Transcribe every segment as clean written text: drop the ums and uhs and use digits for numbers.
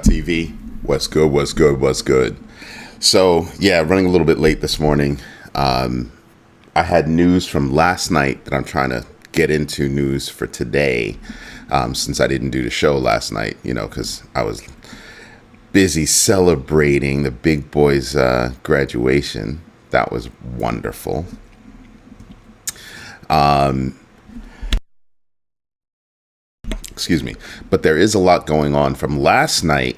TV. What's good? What's good? What's good? So yeah, running a little bit late this morning. I had news from last night that I'm trying to get into news for today, since I didn't do the show last night. Because I was busy celebrating the big boy's graduation. That was wonderful. Excuse me, but there is a lot going on from last night.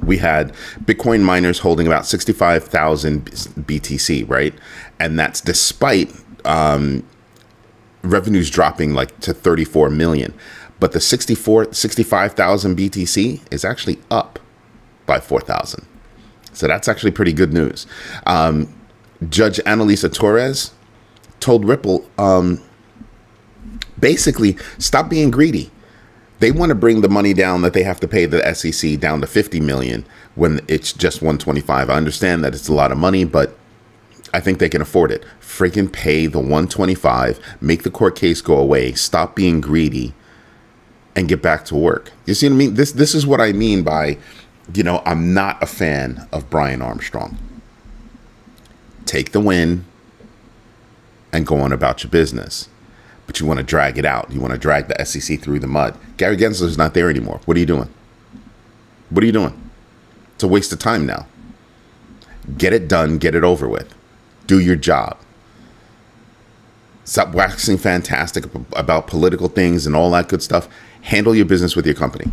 We had Bitcoin miners holding about 65,000 BTC, right? And that's despite revenues dropping like to 34 million. But the 65,000 BTC is actually up by 4,000. So that's actually pretty good news. Judge Annalisa Torres told Ripple, basically, stop being greedy. They want to bring the money down that they have to pay the SEC down to 50 million when it's just 125. I understand that it's a lot of money, but I think they can afford it. Freaking pay the 125, make the court case go away, stop being greedy, and get back to work. You see what I mean? This is what I mean by, I'm not a fan of Brian Armstrong. Take the win and go on about your business. But you want to drag it out. You want to drag the SEC through the mud. Gary Gensler's not there anymore. What are you doing? What are you doing? It's a waste of time now. Get it done. Get it over with. Do your job. Stop waxing fantastic about political things and all that good stuff. Handle your business with your company.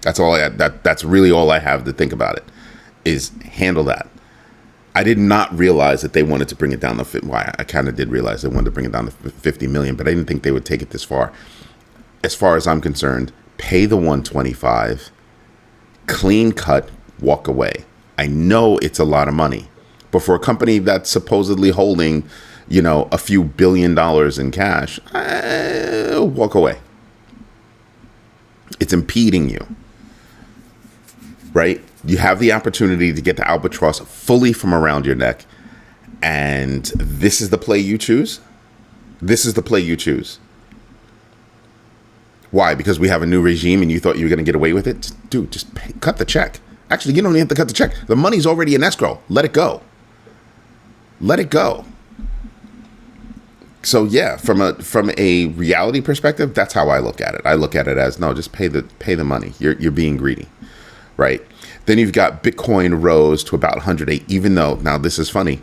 That's all. That's really all I have to think about it. Is handle that. I did not realize that they wanted to bring it down to, well, I kind of did realize they wanted to bring it down to 50 million, but I didn't think they would take it this far. As far as I'm concerned, pay the 125, clean cut, walk away. I know it's a lot of money, but for a company that's supposedly holding, a few $1 billion in cash, walk away. It's impeding you, right? You have the opportunity to get the albatross fully from around your neck. And this is the play you choose. This is the play you choose. Why? Because we have a new regime and you thought you were going to get away with it? Dude, just cut the check. Actually, you don't even have to cut the check. The money's already in escrow. Let it go. Let it go. So yeah, from a reality perspective, that's how I look at it. I look at it as, no, just pay the money. You're being greedy, right? Then you've got Bitcoin rose to about 108, even though, now this is funny.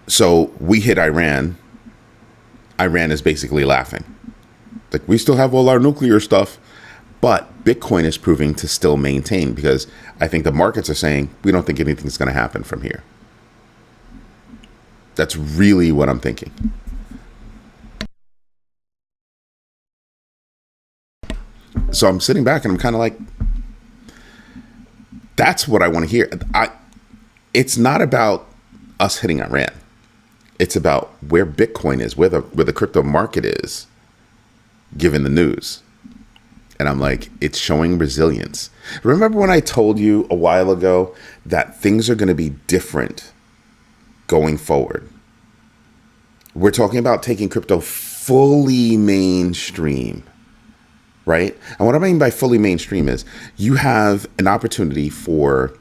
So we hit Iran. Iran is basically laughing. Like, we still have all our nuclear stuff, but Bitcoin is proving to still maintain, because I think the markets are saying, we don't think anything's going to happen from here. That's really what I'm thinking. So I'm sitting back and I'm kind of like, that's what I want to hear. It's not about us hitting Iran. It's about where Bitcoin is, where the crypto market is, given the news. And I'm like, it's showing resilience. Remember when I told you a while ago that things are going to be different going forward? We're talking about taking crypto fully mainstream. Right? And what I mean by fully mainstream is you have an opportunity for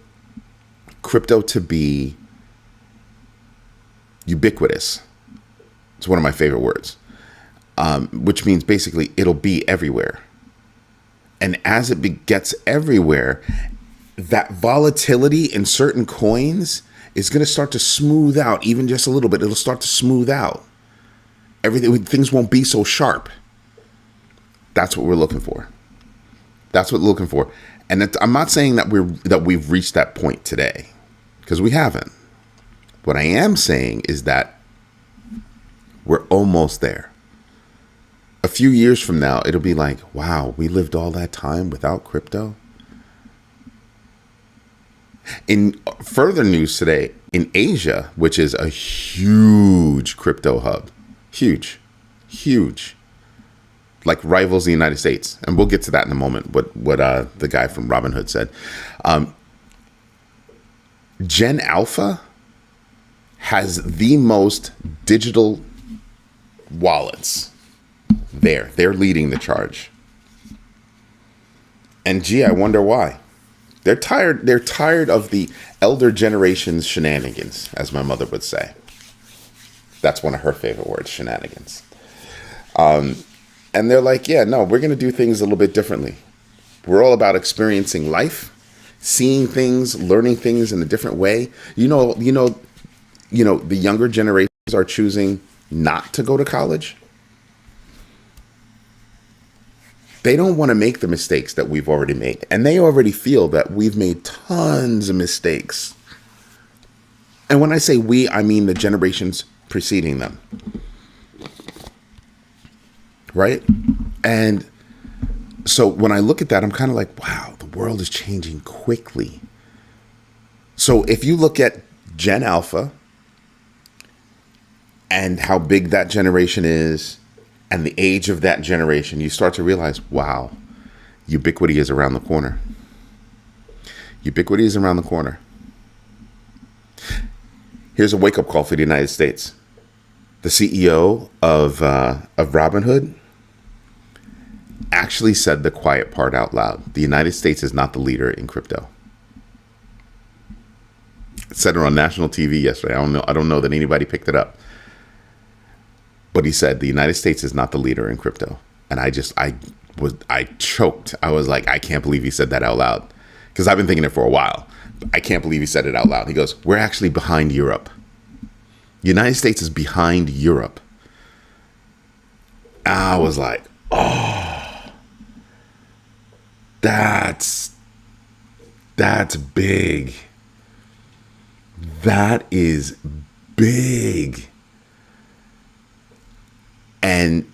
crypto to be ubiquitous. It's one of my favorite words, which means basically it'll be everywhere. And as it gets everywhere, that volatility in certain coins is going to start to smooth out, even just a little bit. It'll start to smooth out. Things won't be so sharp. That's what we're looking for. That's what we're looking for. And I'm not saying that we've reached that point today, because we haven't. What I am saying is that we're almost there. A few years from now, it'll be like, wow, we lived all that time without crypto. In further news today, in Asia, which is a huge crypto hub, huge, like rivals the United States. And we'll get to that in a moment, what the guy from Robinhood said. Gen Alpha has the most digital wallets. They're leading the charge. And gee, I wonder why. They're tired. They're tired of the elder generation's shenanigans, as my mother would say. That's one of her favorite words, shenanigans. And they're like, yeah, no, we're going to do things a little bit differently. We're all about experiencing life, seeing things, learning things in a different way. The younger generations are choosing not to go to college. They don't want to make the mistakes that we've already made. And they already feel that we've made tons of mistakes. And when I say we, I mean the generations preceding them. Right? And so when I look at that, I'm kind of like, wow, the world is changing quickly. So if you look at Gen Alpha and how big that generation is, and the age of that generation, you start to realize, wow, ubiquity is around the corner. Ubiquity is around the corner. Here's a wake-up call for the United States. The CEO of Robinhood actually said the quiet part out loud. The United States is not the leader in crypto. It said it on national TV yesterday. I don't know that anybody picked it up. But he said the United States is not the leader in crypto. And I choked. I was like, I can't believe he said that out loud. Because I've been thinking it for a while. I can't believe he said it out loud. He goes, we're actually behind Europe. The United States is behind Europe. I was like, oh, that's big. That is big. And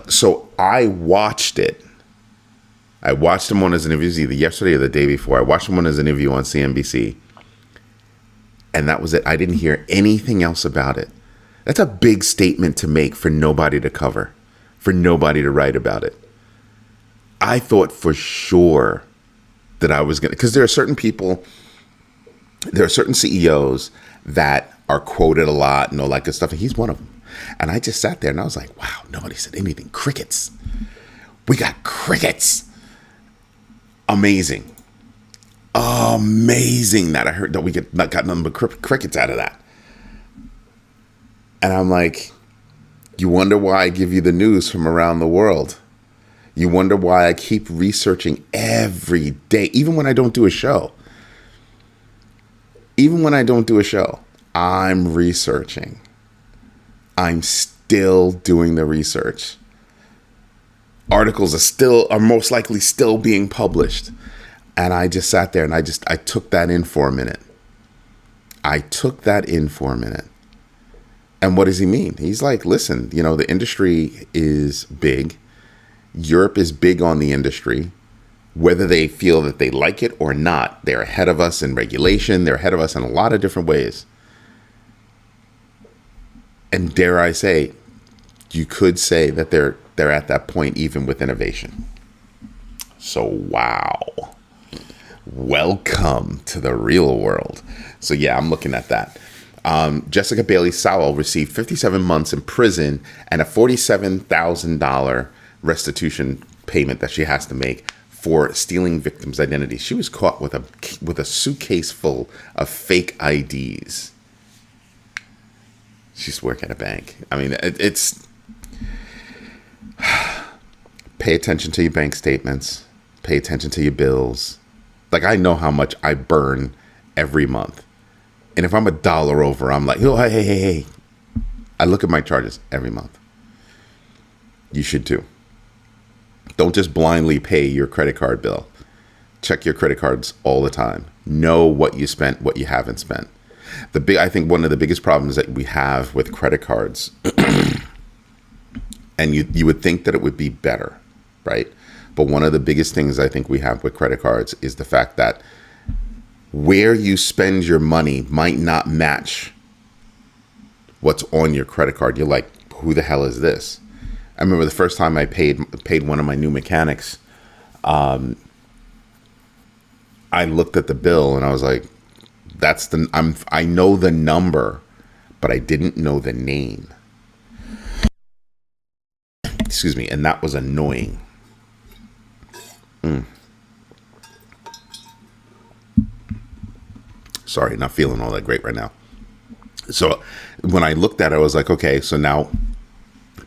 so I watched it. I watched him on his interviews either yesterday or the day before. I watched him on his interview on CNBC. And that was it. I didn't hear anything else about it. That's a big statement to make for nobody to cover, for nobody to write about it. I thought for sure that I was going to, because there are certain people, there are certain CEOs that are quoted a lot and all that good stuff. And he's one of them. And I just sat there and I was like, wow, nobody said anything. Crickets. We got crickets. Amazing. Amazing that I heard that we got nothing but crickets out of that. And I'm like, you wonder why I give you the news from around the world. You wonder why I keep researching every day, even when I don't do a show. Even when I don't do a show, I'm researching. I'm still doing the research. Articles are most likely still being published. And I just sat there and I took that in for a minute. And what does he mean? He's like, listen, the industry is big. Europe is big on the industry. Whether they feel that they like it or not, they're ahead of us in regulation. They're ahead of us in a lot of different ways. And dare I say, you could say that they're at that point even with innovation. So, wow. Welcome to the real world. So, yeah, I'm looking at that. Jessica Bailey Sowell received 57 months in prison and a $47,000 restitution payment that she has to make for stealing victims' identities. She was caught with a suitcase full of fake IDs. She used to work at a bank. I mean, it's pay attention to your bank statements. Pay attention to your bills. Like, I know how much I burn every month. And if I'm $1 over, I'm like, oh, hey. I look at my charges every month. You should too. Don't just blindly pay your credit card bill. Check your credit cards all the time. Know what you spent, what you haven't spent. I think one of the biggest problems that we have with credit cards, and you would think that it would be better, right? But one of the biggest things I think we have with credit cards is the fact that where you spend your money might not match what's on your credit card. You're like, who the hell is this? I remember the first time I paid one of my new mechanics. I looked at the bill and I was like, I know the number, but I didn't know the name. Excuse me, and that was annoying. Sorry, not feeling all that great right now. So when I looked at it, I was like, okay, so now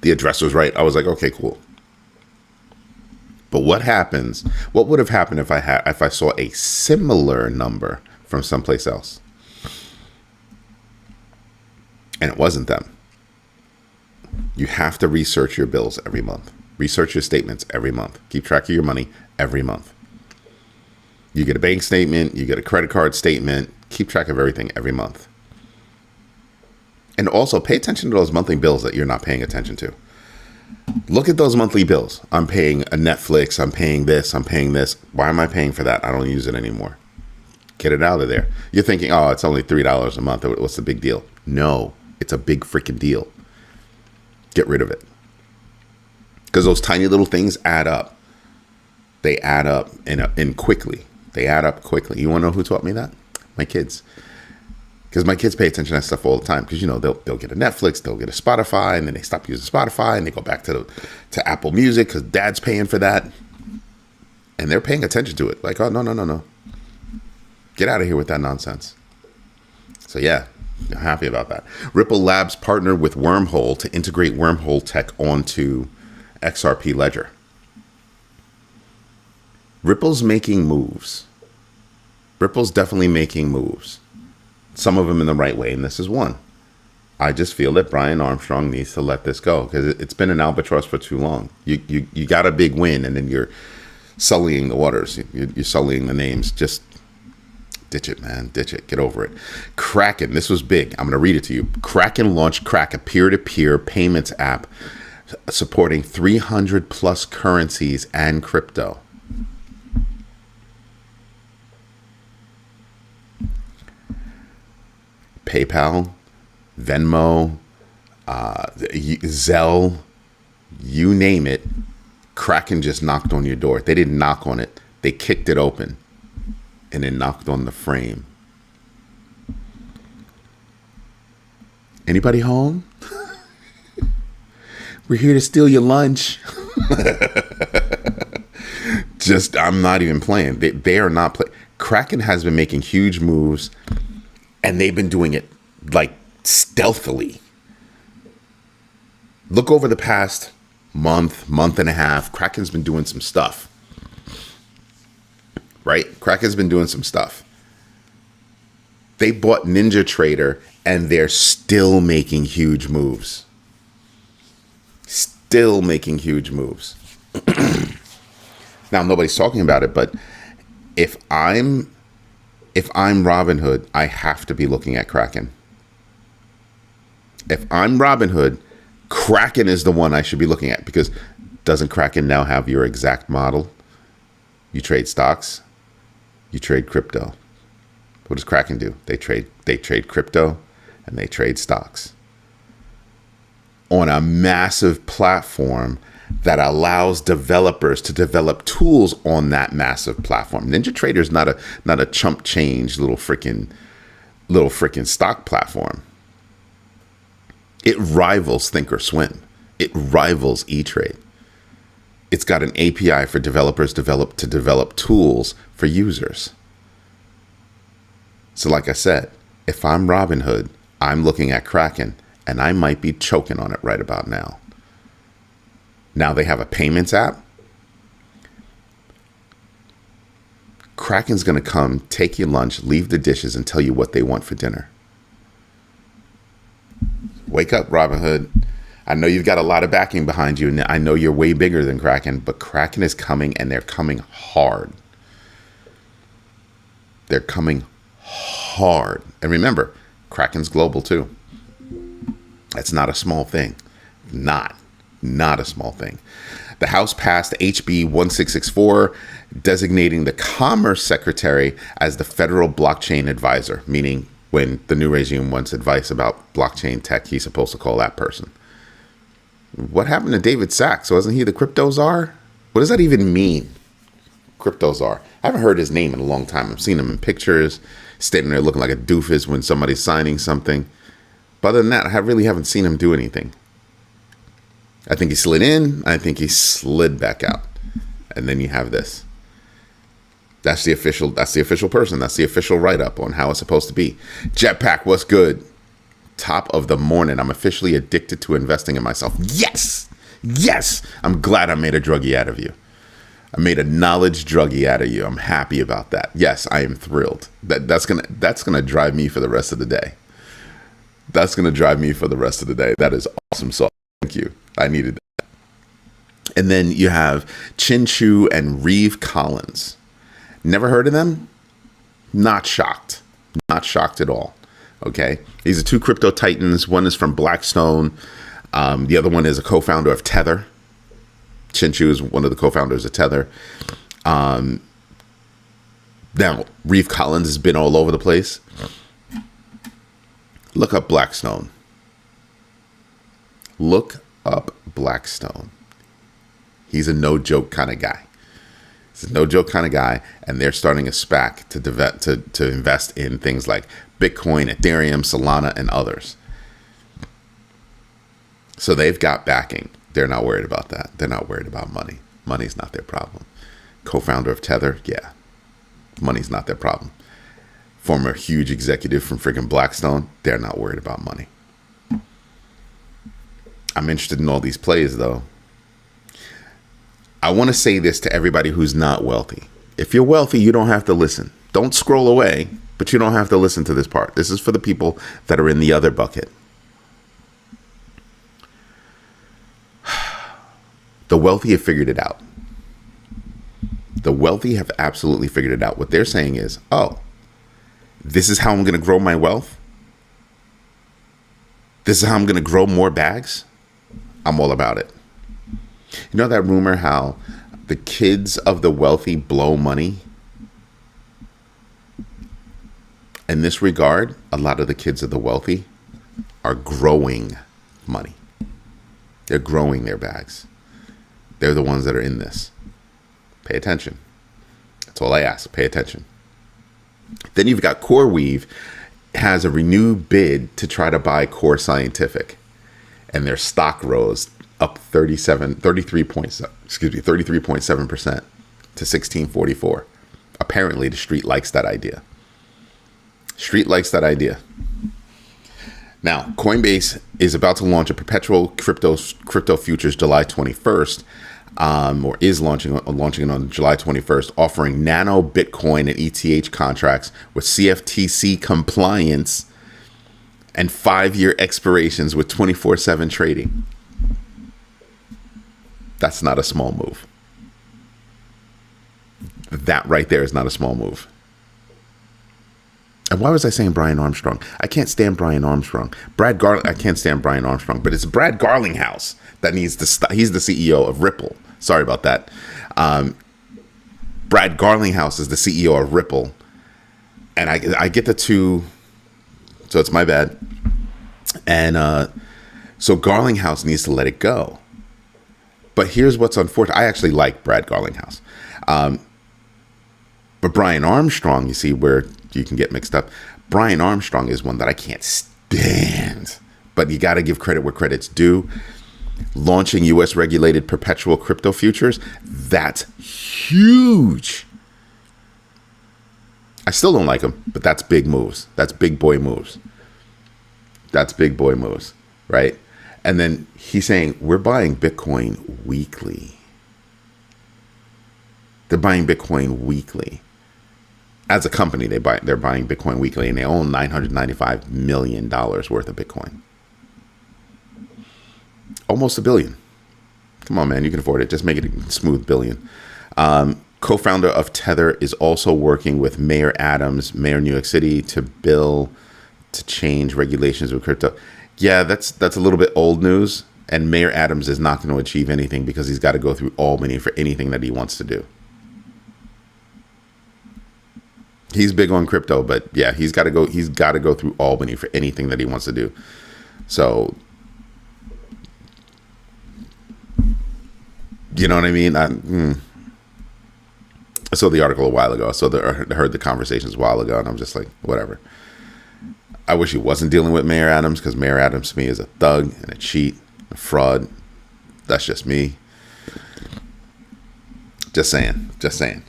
the address was right. I was like, okay, cool. But what would have happened if I saw a similar number from someplace else? And it wasn't them. You have to research your bills every month. Research your statements every month. Keep track of your money every month. You get a bank statement, you get a credit card statement. Keep track of everything every month. And also pay attention to those monthly bills that you're not paying attention to. Look at those monthly bills. I'm paying a Netflix. I'm paying this. I'm paying this. Why am I paying for that? I don't use it anymore. Get it out of there. You're thinking, oh, it's only $3 a month. What's the big deal? No, it's a big freaking deal. Get rid of it. Because those tiny little things add up. They add up in quickly. They add up quickly. You want to know who taught me that? My kids. Because my kids pay attention to that stuff all the time. Because, they'll get a Netflix, they'll get a Spotify, and then they stop using Spotify, and they go back to Apple Music because dad's paying for that. And they're paying attention to it. Like, oh, no. Get out of here with that nonsense. So, yeah, I'm happy about that. Ripple Labs partnered with Wormhole to integrate Wormhole tech onto XRP Ledger. Ripple's making moves. Ripple's definitely making moves. Some of them in the right way, and this is one. I just feel that Brian Armstrong needs to let this go because it's been an albatross for too long. You got a big win, and then you're sullying the waters. You're sullying the names. Just ditch it, man. Ditch it. Get over it. Kraken. This was big. I'm going to read it to you. Kraken launched Krak, a peer-to-peer payments app supporting 300 plus currencies and crypto. PayPal, Venmo, Zelle, you name it, Kraken just knocked on your door. They didn't knock on it. They kicked it open and then knocked on the frame. Anybody home? We're here to steal your lunch. I'm not even playing. They are not playing. Kraken has been making huge moves. And they've been doing it like stealthily. Look over the past month and a half. Kraken's been doing some stuff. Right? Kraken's been doing some stuff. They bought NinjaTrader and they're still making huge moves. Still making huge moves. Now, nobody's talking about it, but if I'm Robinhood, I have to be looking at Kraken. If I'm Robinhood, Kraken is the one I should be looking at because doesn't Kraken now have your exact model? You trade stocks, you trade crypto. What does Kraken do? They trade crypto and they trade stocks on a massive platform that allows developers to develop tools on that massive platform. NinjaTrader is not a chump change little freaking stock platform. It rivals Thinkorswim. It rivals E-Trade. It's got an API for developers to develop tools for users. So like I said, if I'm Robinhood, I'm looking at Kraken and I might be choking on it right about now. Now they have a payments app. Kraken's going to come, take your lunch, leave the dishes, and tell you what they want for dinner. Wake up, Robinhood. I know you've got a lot of backing behind you, and I know you're way bigger than Kraken, but Kraken is coming, and they're coming hard. They're coming hard. And remember, Kraken's global too. That's not a small thing. Not a small thing. The House passed HB 1664, designating the Commerce Secretary as the federal blockchain advisor, meaning when the new regime wants advice about blockchain tech, he's supposed to call that person. What happened to David Sachs? Wasn't he the crypto czar? What does that even mean? Crypto czar. I haven't heard his name in a long time. I've seen him in pictures, standing there looking like a doofus when somebody's signing something. But other than that, I really haven't seen him do anything. I think he slid in. I think he slid back out. And then you have this. That's the official person. That's the official write-up on how it's supposed to be. Jetpack, what's good? Top of the morning. I'm officially addicted to investing in myself. Yes. Yes. I'm glad I made a druggie out of you. I made a knowledge druggie out of you. I'm happy about that. Yes, I am thrilled. That's gonna drive me for the rest of the day. That's gonna drive me for the rest of the day. That is awesome sauce. Thank you. I needed that. And then you have Chin Chu and Reeve Collins. Never heard of them? Not shocked. Not shocked at all. Okay. These are two crypto titans. One is from Blackstone. The other one is a co-founder of Tether. Chin Chu is one of the co-founders of Tether. Now, Reeve Collins has been all over the place. Look up Blackstone. Look up Blackstone. He's a no-joke kind of guy. He's a no-joke kind of guy, and they're starting a SPAC to invest in things like Bitcoin, Ethereum, Solana, and others. So they've got backing. They're not worried about that. They're not worried about money. Money's not their problem. Co-founder of Tether, yeah. Money's not their problem. Former huge executive from freaking Blackstone, they're not worried about money. I'm interested in all these plays, though. I want to say this to everybody who's not wealthy. If you're wealthy, you don't have to listen. Don't scroll away, but you don't have to listen to this part. This is for the people that are in the other bucket. The wealthy have figured it out. The wealthy have absolutely figured it out. What they're saying is, oh, this is how I'm going to grow my wealth. This is how I'm going to grow more bags. I'm all about it. You know that rumor how the kids of the wealthy blow money? In this regard, a lot of the kids of the wealthy are growing money. They're growing their bags. They're the ones that are in this. Pay attention. That's all I ask. Pay attention. Then you've got CoreWeave has a renewed bid to try to buy Core Scientific, and their stock rose up 33.7% to 1644. Apparently, the street likes that idea. Street likes that idea. Now, Coinbase is about to launch a perpetual crypto futures July 21st, or is launching it on July 21st, offering nano Bitcoin and ETH contracts with CFTC compliance and 5-year expirations with 24/7 trading. That's not a small move. That right there is not a small move. And why was I saying Brian Armstrong? I can't stand Brian Armstrong. I can't stand Brian Armstrong, but it's Brad Garlinghouse that needs to stop. He's the CEO of Ripple. Sorry about that. Brad Garlinghouse is the CEO of Ripple. And I get the two, so it's my bad. And so Garlinghouse needs to let it go. But here's what's unfortunate. I actually like Brad Garlinghouse. But Brian Armstrong, you see where you can get mixed up. Brian Armstrong is one that I can't stand. But you got to give credit where credit's due. Launching U.S. regulated perpetual crypto futures, that's huge. I still don't like him, but that's big moves. That's big boy moves. That's big boy moves, right? And then he's saying, we're buying Bitcoin weekly. They're buying Bitcoin weekly. As a company, they're buying Bitcoin weekly, and they own $995 million worth of Bitcoin. Almost $1 billion. Come on, man, you can afford it. Just make it a smooth billion. Co-founder of Tether is also working with Mayor Adams, Mayor of New York City, to change regulations with crypto. Yeah, that's a little bit old news. And Mayor Adams is not going to achieve anything because he's got to go through Albany for anything that he wants to do. He's big on crypto, but yeah, he's got to go through Albany for anything that he wants to do. So, you know what I mean? I saw the article a while ago. I heard the conversations a while ago, and I'm just like, whatever. I wish he wasn't dealing with Mayor Adams, because Mayor Adams to me is a thug and a cheat, a fraud. That's just me. Just saying.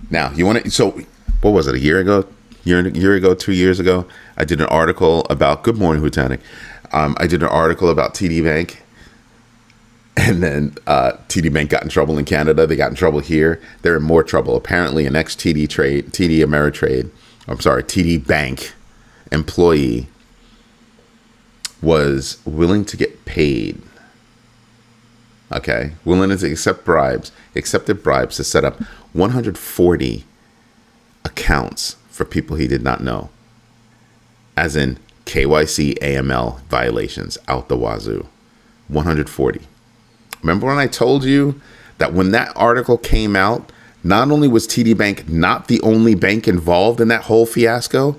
Now, you want to, so what was it, a year ago? Year ago, 2 years ago, I did an article about, good morning, Hutanic. I did an article about TD Bank, and then TD Bank got in trouble in Canada. They got in trouble here. They're in more trouble. Apparently, an ex-TD TD Bank employee was willing to get paid. Okay, willing to accepted bribes to set up 140 accounts for people he did not know, as in KYC AML violations out the wazoo. 140. Remember when I told you that when that article came out, not only was TD Bank not the only bank involved in that whole fiasco,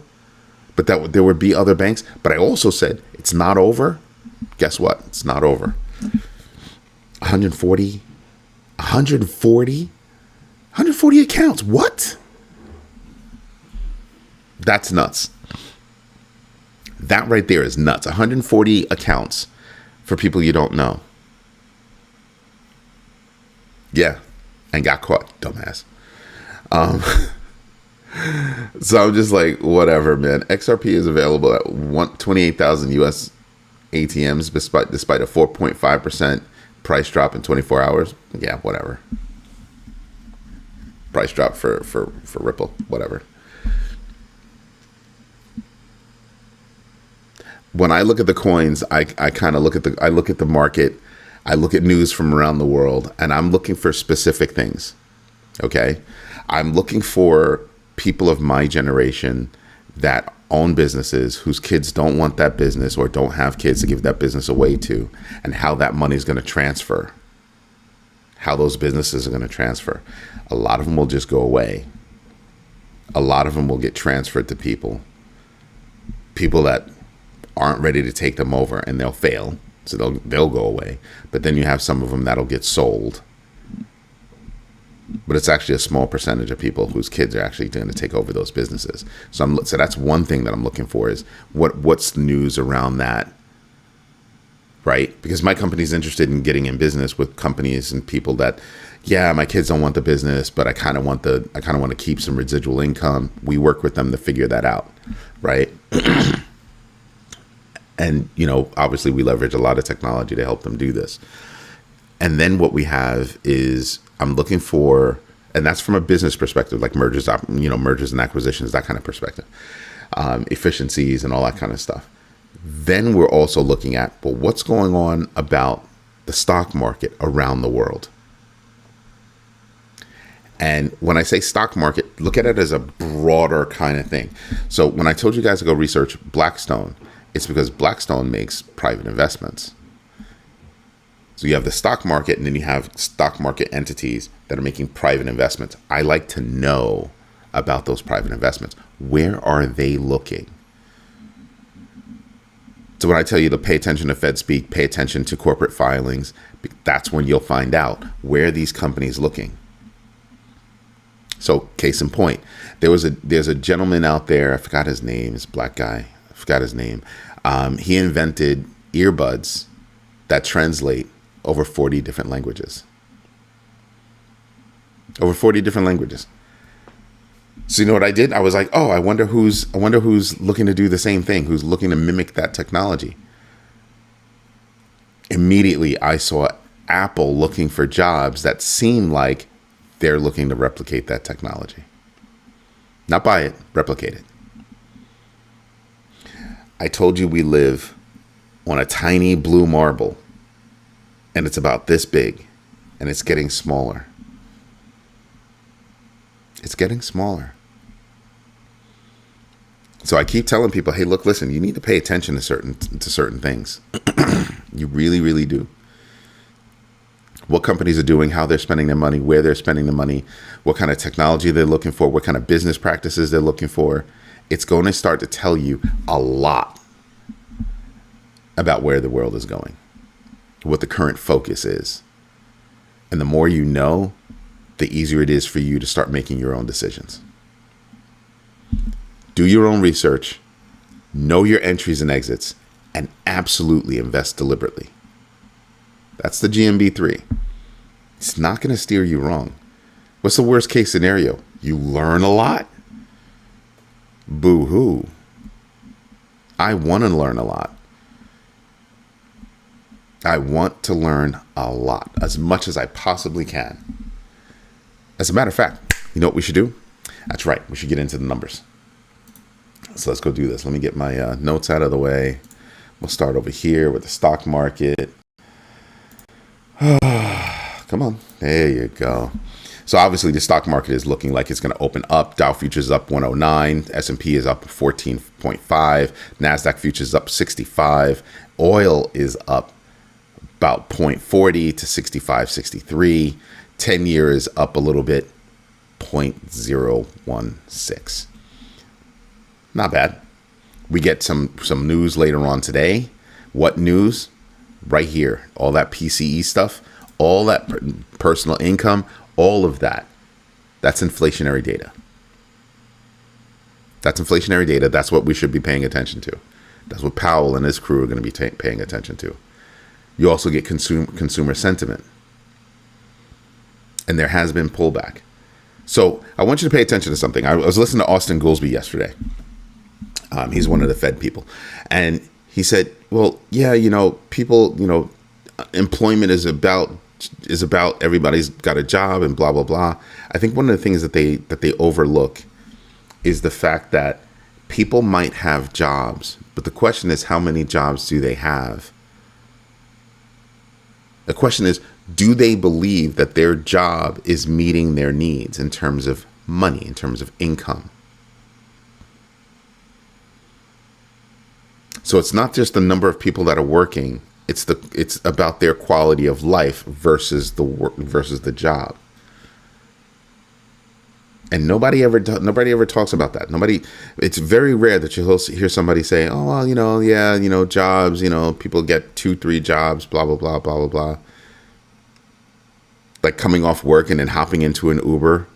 but that there would be other banks. But I also said it's not over. Guess what? It's not over. 140 accounts. What? That's nuts. That right there is nuts. 140 accounts for people you don't know. Yeah, and got caught, dumbass. So I'm just like, whatever, man. XRP is available at 28,000 US ATMs, despite a 4.5% price drop in 24 hours. Yeah, whatever. Price drop for Ripple, whatever. When I look at the coins, I kind of look at the market. I look at news from around the world, and I'm looking for specific things. Okay, I'm looking for people of my generation that own businesses whose kids don't want that business or don't have kids to give that business away to, and how that money is going to transfer. How those businesses are going to transfer. A lot of them will just go away. A lot of them will get transferred to people that aren't ready to take them over, and they'll fail, so they'll go away. But then you have some of them that'll get sold. But it's actually a small percentage of people whose kids are actually going to take over those businesses. So that's one thing that I'm looking for, is what's the news around that, right? Because my company's interested in getting in business with companies and people that, yeah, my kids don't want the business, but I kind of want to keep some residual income. We work with them to figure that out, right? And, obviously we leverage a lot of technology to help them do this. And then what we have is, I'm looking for, and that's from a business perspective, like mergers and acquisitions, that kind of perspective, efficiencies and all that kind of stuff. Then we're also looking at, well, what's going on about the stock market around the world? And when I say stock market, look at it as a broader kind of thing. So when I told you guys to go research Blackstone, it's because Blackstone makes private investments. So you have the stock market, and then you have stock market entities that are making private investments. I like to know about those private investments. Where are they looking? So when I tell you to pay attention to Fed speak, pay attention to corporate filings, that's when you'll find out where these companies looking. So case in point, there's a gentleman out there, I forgot his name, this black guy, I forgot his name. He invented earbuds that translate over 40 different languages. Over 40 different languages. So you know what I did? I was like, oh, I wonder who's looking to do the same thing, who's looking to mimic that technology. Immediately, I saw Apple looking for jobs that seem like they're looking to replicate that technology. Not buy it, replicate it. I told you we live on a tiny blue marble, and it's about this big, and it's getting smaller. It's getting smaller. So I keep telling people, hey, look, listen, you need to pay attention to certain things. You really, really do. What companies are doing, how they're spending their money, where they're spending the money, what kind of technology they're looking for, what kind of business practices they're looking for. It's going to start to tell you a lot about where the world is going, what the current focus is. And the more you know, the easier it is for you to start making your own decisions. Do your own research, know your entries and exits, and absolutely invest deliberately. That's the GMB 3. It's not going to steer you wrong. What's the worst case scenario? You learn a lot. Boo hoo. I want to learn a lot. I want to learn a lot, as much as I possibly can. As a matter of fact, you know what we should do? That's right. We should get into the numbers. So let's go do this. Let me get my notes out of the way. We'll start over here with the stock market. Come on. There you go. So obviously the stock market is looking like it's going to open up. Dow futures up 109. S&P is up 14.5. NASDAQ futures up 65. Oil is up about 0.40 to 65.63. 10-year is up a little bit, 0.016. Not bad. We get some news later on today. What news? Right here. All that PCE stuff, all that personal income, all of that. That's inflationary data. That's inflationary data. That's what we should be paying attention to. That's what Powell and his crew are going to be paying attention to. You also get consumer sentiment. And there has been pullback. So I want you to pay attention to something. I was listening to Austin Goolsbee yesterday. He's one of the Fed people. And he said, well, yeah, people, employment is about everybody's got a job and blah, blah, blah. I think one of the things that they overlook is the fact that people might have jobs, but the question is, how many jobs do they have? The question is, do they believe that their job is meeting their needs in terms of money, in terms of income? So it's not just the number of people that are working. It's about their quality of life versus the work versus the job. And nobody ever talks about that. It's very rare that you'll hear somebody say, oh, well, jobs, people get 2-3 jobs, blah, blah, blah, blah, blah, blah. Like coming off work and then hopping into an Uber.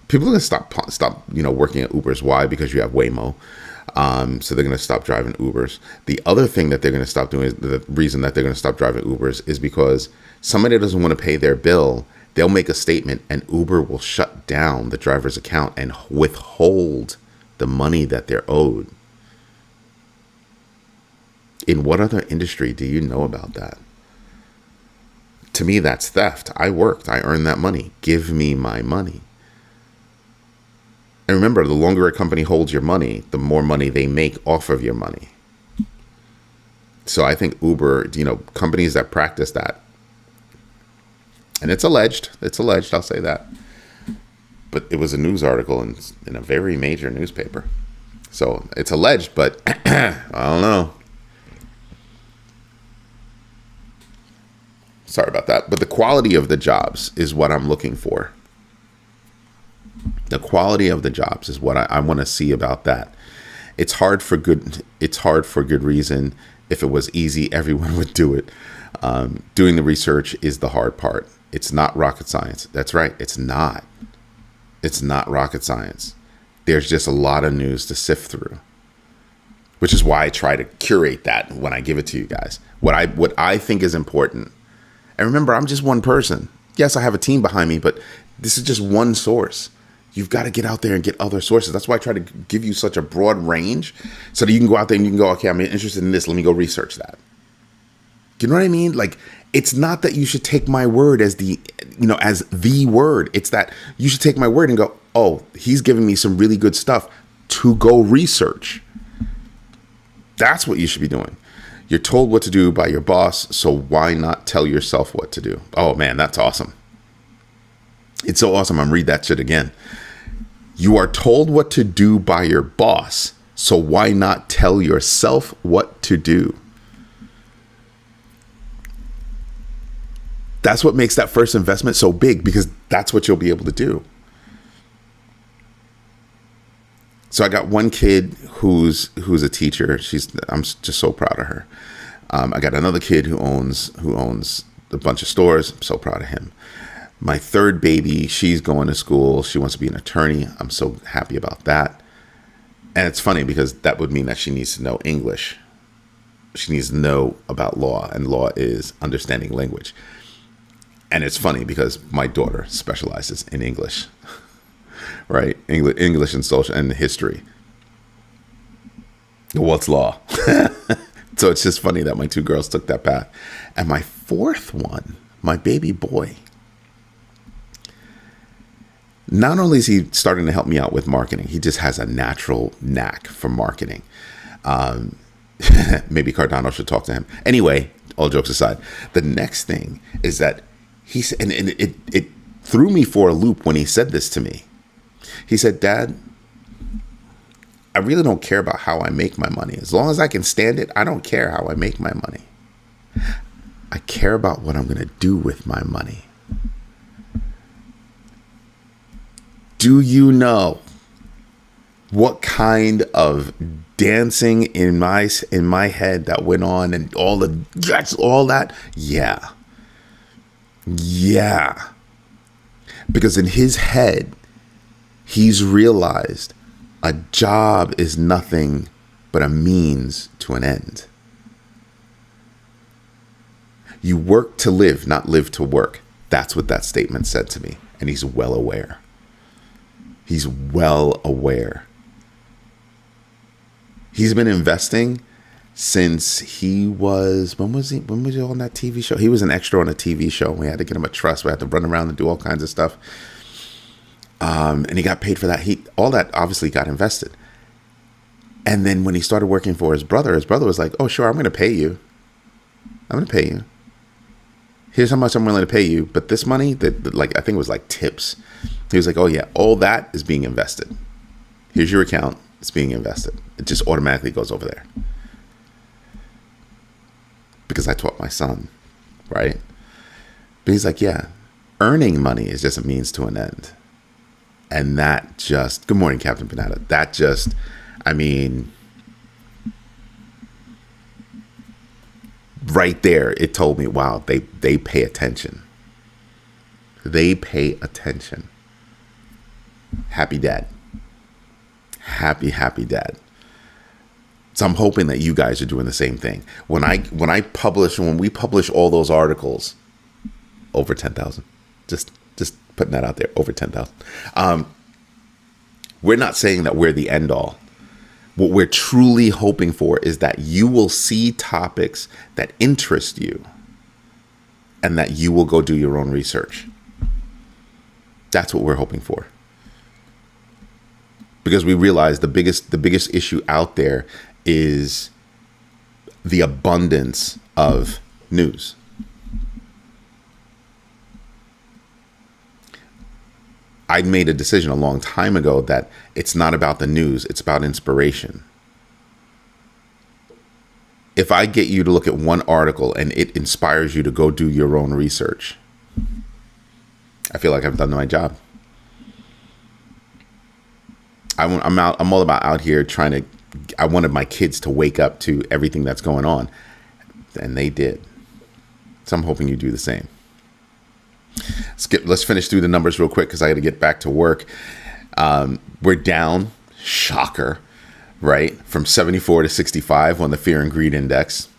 People are going to stop, working at Ubers. Why? Because you have Waymo. So they're going to stop driving Ubers. The other thing that they're going to stop doing, is the reason that they're going to stop driving Ubers is because somebody doesn't want to pay their bill. They'll make a statement and Uber will shut down the driver's account and withhold the money that they're owed. In what other industry do you know about that? To me, that's theft. I worked. I earned that money. Give me my money. And remember, the longer a company holds your money, the more money they make off of your money. So I think Uber, companies that practice that, and it's alleged, I'll say that. But it was a news article in a very major newspaper. So it's alleged, but I don't know. Sorry about that. But the quality of the jobs is what I'm looking for. The quality of the jobs is what I want to see about that. It's hard for good reason. If it was easy, everyone would do it. Doing the research is the hard part. It's not rocket science. That's right. It's not. It's not rocket science. There's just a lot of news to sift through, which is why I try to curate that when I give it to you guys. What I think is important. And remember, I'm just one person. Yes, I have a team behind me, but this is just one source. You've got to get out there and get other sources. That's why I try to give you such a broad range so that you can go out there and you can go, okay, I'm interested in this. Let me go research that. Do you know what I mean? Like, it's not that you should take my word as the word. It's that you should take my word and go, oh, he's giving me some really good stuff to go research. That's what you should be doing. You're told what to do by your boss, so why not tell yourself what to do? Oh, man, that's awesome. It's so awesome. I'm read that shit again. You are told what to do by your boss, so why not tell yourself what to do? That's what makes that first investment so big, because that's what you'll be able to do. So I got one kid who's a teacher. I'm just so proud of her. I got another kid who owns a bunch of stores. I'm so proud of him. My third baby, she's going to school. She wants to be an attorney. I'm so happy about that. And it's funny because that would mean that she needs to know English. She needs to know about law, and law is understanding language. And it's funny because my daughter specializes in English, right? English and social and history. What's law? So it's just funny that my two girls took that path. And my fourth one, my baby boy, not only is he starting to help me out with marketing, he just has a natural knack for marketing. Maybe Cardano should talk to him. Anyway, all jokes aside, the next thing is that he said, and it threw me for a loop when he said this to me. He said, Dad, I really don't care about how I make my money. As long as I can stand it, I don't care how I make my money. I care about what I'm going to do with my money. Do you know what kind of dancing in my head that went on and all that? Yeah. Because in his head, he's realized a job is nothing but a means to an end. You work to live, not live to work. That's what that statement said to me. And he's well aware. He's well aware. He's been investing since he was, when was he on that TV show? He was an extra on a TV show. We had to get him a trust. We had to run around and do all kinds of stuff. And he got paid for that. All that obviously got invested. And then when he started working for his brother was like, oh, sure, I'm going to pay you. Here's how much I'm willing to pay you. But this money, I think it was like tips. He was like, oh, yeah, all that is being invested. Here's your account. It's being invested. It just automatically goes over there. Because I taught my son, right? But he's like, yeah, earning money is just a means to an end. And that just, good morning, Captain Panetta. That just, right there, it told me, wow, they pay attention. They pay attention. Happy dad. Happy dad. So I'm hoping that you guys are doing the same thing. When we publish all those articles, over 10,000, just putting that out there, over 10,000. We're not saying that we're the end all. What we're truly hoping for is that you will see topics that interest you and that you will go do your own research. That's what we're hoping for. Because we realize the biggest issue out there is the abundance of news. I made a decision a long time ago that it's not about the news, it's about inspiration. If I get you to look at one article and it inspires you to go do your own research, I feel like I've done my job. I'm all about out here I wanted my kids to wake up to everything that's going on, and they did. So I'm hoping you do the same. Let's finish through the numbers real quick because I got to get back to work. We're down, shocker, right? From 74 to 65 on the fear and greed index.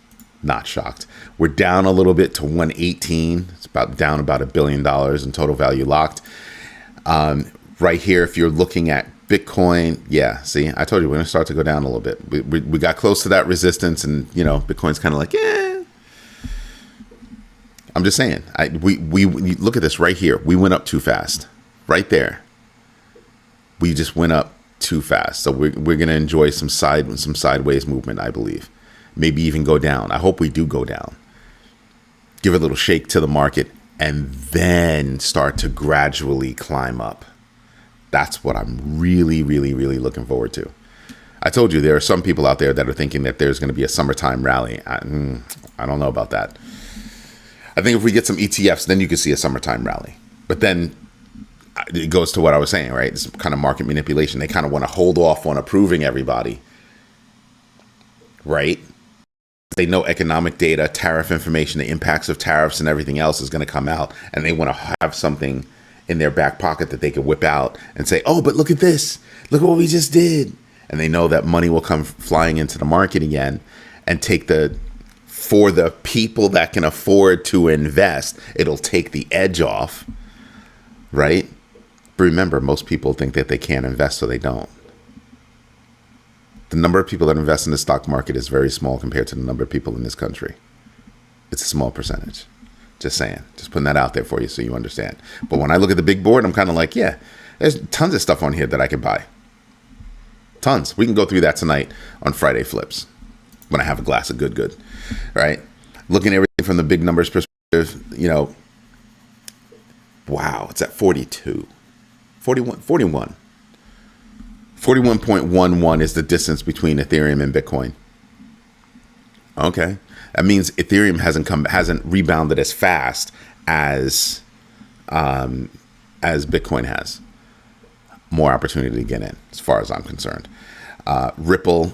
Not shocked. We're down a little bit to 118. It's down about $1 billion in total value locked. Right here, if you're looking at Bitcoin, yeah, see, I told you we're going to start to go down a little bit. We got close to that resistance, and Bitcoin's kind of like, I'm just saying, we look at this right here. We went up too fast, right there. We just went up too fast. So we're going to enjoy some sideways movement, I believe. Maybe even go down. I hope we do go down. Give a little shake to the market and then start to gradually climb up. That's what I'm really, really, really looking forward to. I told you there are some people out there that are thinking that there's going to be a summertime rally. I don't know about that. I think if we get some ETFs, then you can see a summertime rally. But then it goes to what I was saying, right? This kind of market manipulation. They kind of want to hold off on approving everybody, right? They know economic data, tariff information, the impacts of tariffs and everything else is going to come out. And they want to have something in their back pocket that they can whip out and say, oh, but look at this. Look at what we just did. And they know that money will come flying into the market again and take the for the people that can afford to invest, it'll take the edge off, right? But remember, most people think that they can't invest, so they don't. The number of people that invest in the stock market is very small compared to the number of people in this country. It's a small percentage. Just saying. Just putting that out there for you so you understand. But when I look at the big board, I'm kind of like, yeah, there's tons of stuff on here that I can buy. Tons. We can go through that tonight on Friday Flips when I have a glass of good, right? Looking at everything from the big numbers perspective, you know, wow, it's at 42. 41. 41.11 is the distance between Ethereum and Bitcoin. Okay. That means Ethereum hasn't rebounded as fast as Bitcoin has. More opportunity to get in, as far as I'm concerned. Ripple,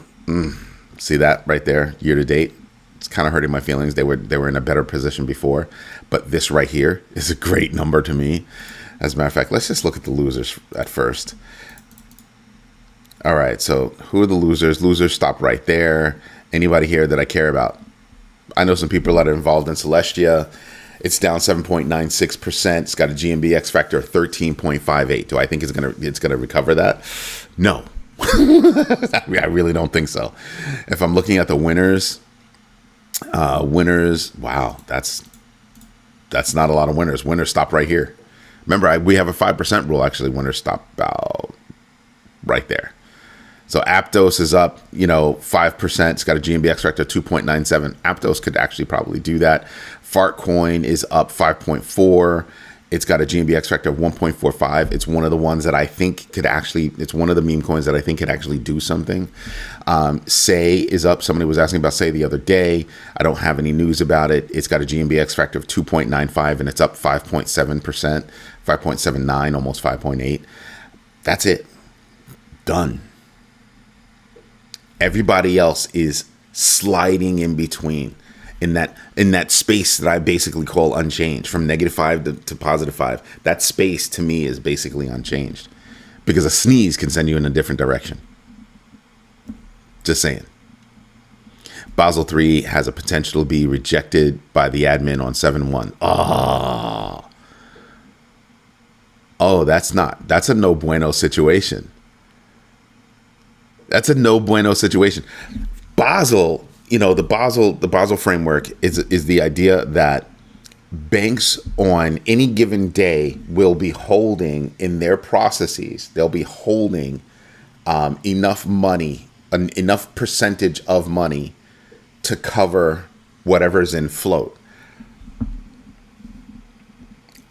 see that right there, year to date. It's kind of hurting my feelings. They were in a better position before, but this right here is a great number to me. As a matter of fact, let's just look at the losers at first. All right, so who are the losers? Losers stop right there. Anybody here that I care about? I know some people that are involved in Celestia. It's down 7.96%. It's got a GMB X factor of 13.58. Do I think it's gonna recover that? No. I really don't think so. If I'm looking at the winners, wow, that's not a lot of winners. Winners stop right here. Remember, we have a 5% rule. Actually, winners stop about right there. So Aptos is up, 5%. It's got a GMB X factor of 2.97. Aptos could actually probably do that. Fartcoin is up 5.4. It's got a GMB X factor of 1.45. It's one of the ones that I think it's one of the meme coins that I think could actually do something. Say is up. Somebody was asking about Say the other day. I don't have any news about it. It's got a GMB X factor of 2.95 and it's up 5.7%, 5.79, almost 5.8. That's it. Done. Everybody else is sliding in between in that space that I basically call unchanged, from -5 to +5. That space to me is basically unchanged because a sneeze can send you in a different direction. Just saying. Basel III has a potential to be rejected by the admin on 7/1. That's a no bueno situation. That's a no bueno situation. Basel, the Basel framework is the idea that banks on any given day will be holding in their processes, they'll be holding enough money, enough percentage of money to cover whatever's in float.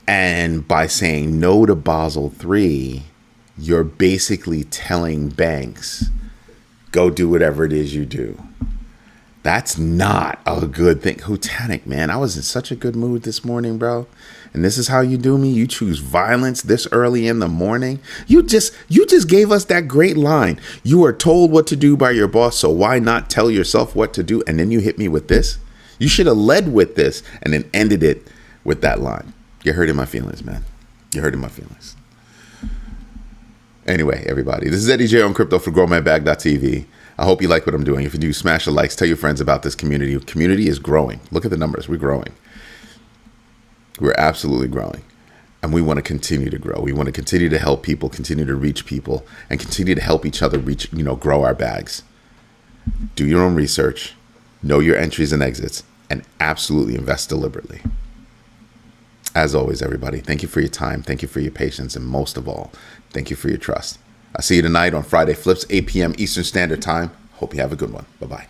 And by saying no to Basel III, you're basically telling banks, go do whatever it is you do. That's not a good thing. Hutanic, man. I was in such a good mood this morning, bro. And this is how you do me? You choose violence this early in the morning? You just gave us that great line. You are told what to do by your boss, so why not tell yourself what to do? And then you hit me with this? You should have led with this and then ended it with that line. You're hurting my feelings, man. You're hurting my feelings. Anyway, everybody, this is Eddie J on Crypto for GrowMyBag.tv. I hope you like what I'm doing. If you do, smash the likes. Tell your friends about this community. The community is growing. Look at the numbers. We're growing. We're absolutely growing. And we want to continue to grow. We want to continue to help people, continue to reach people, and continue to help each other grow our bags. Do your own research. Know your entries and exits. And absolutely invest deliberately. As always, everybody, thank you for your time. Thank you for your patience. And most of all, thank you for your trust. I'll see you tonight on Friday Flips, 8 p.m. Eastern Standard Time. Hope you have a good one. Bye-bye.